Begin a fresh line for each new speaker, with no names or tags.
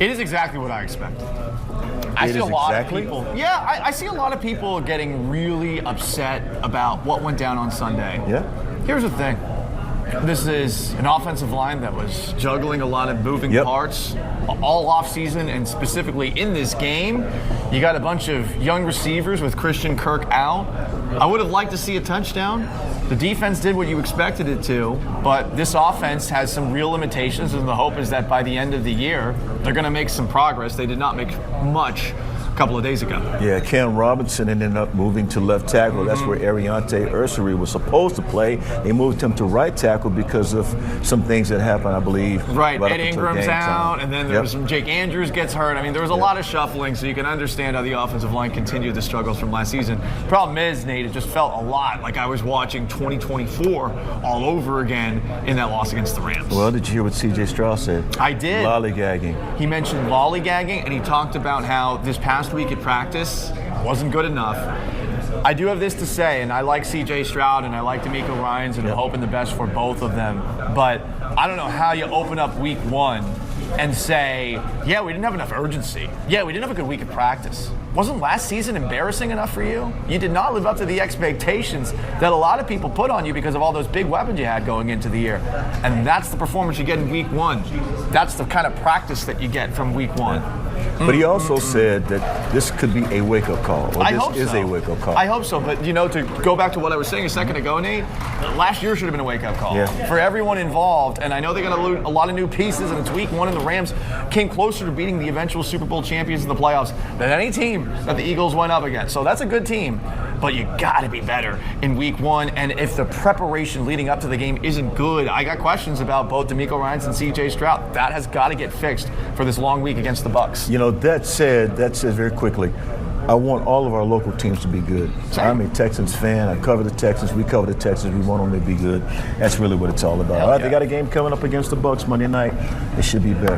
It is exactly what I expected. I see a lot of people. Yeah, I see a lot of people getting really upset about what went down on Sunday.
Yeah.
Here's the thing. This is an offensive line that was juggling a lot of moving parts all offseason, and specifically in this game. You got a bunch of young receivers with Christian Kirk out. I would have liked to see a touchdown. The defense did what you expected it to, but this offense has some real limitations, and the hope is that by the end of the year, they're going to make some progress. They did not make much a couple of days ago.
Yeah, Cam Robinson ended up moving to left tackle. That's where Ariante Ursary was supposed to play. They moved him to right tackle because of some things that happened, I believe.
Right, Ed Ingram's out, and then there was some Jake Andrews gets hurt. I mean, there was a lot of shuffling, so you can understand how the offensive line continued the struggles from last season. Problem is, Nate, it just felt a lot like I was watching 2024 all over again in that loss against the Rams.
Well, did you hear what C.J. Stroud said?
I did.
Lollygagging.
He mentioned lollygagging, and he talked about how this past week at practice wasn't good enough. I do have this to say, and I like C.J. Stroud and I like DeMeco Ryans, and I'm hoping the best for both of them, but I don't know how you open up week one and say, yeah, we didn't have enough urgency. Yeah, we didn't have a good week of practice. Wasn't last season embarrassing enough for you? You did not live up to the expectations that a lot of people put on you because of all those big weapons you had going into the year. And that's the performance you get in week one. That's the kind of practice that you get from week one.
But he also said that this could be a wake-up call. Or
I hope
this is
so.
a wake-up call.
I hope so. But, you know, to go back to what I was saying a second ago, Nate, last year should have been a wake-up call for everyone involved. And I know they got a lot of new pieces, and it's week one, and the Rams came closer to beating the eventual Super Bowl champions in the playoffs than any team that the Eagles went up against. So that's a good team. But you got to be better in week one. And if the preparation leading up to the game isn't good, I got questions about both DeMeco Ryans and C.J. Stroud. That has got to get fixed for this long week against the Bucs.
You know, that said very quickly, I want all of our local teams to be good. I'm a Texans fan. I cover the Texans. We cover the Texans. We want them to be good. That's really what it's all about. All right, they got a game coming up against the Bucs Monday night. It should be better.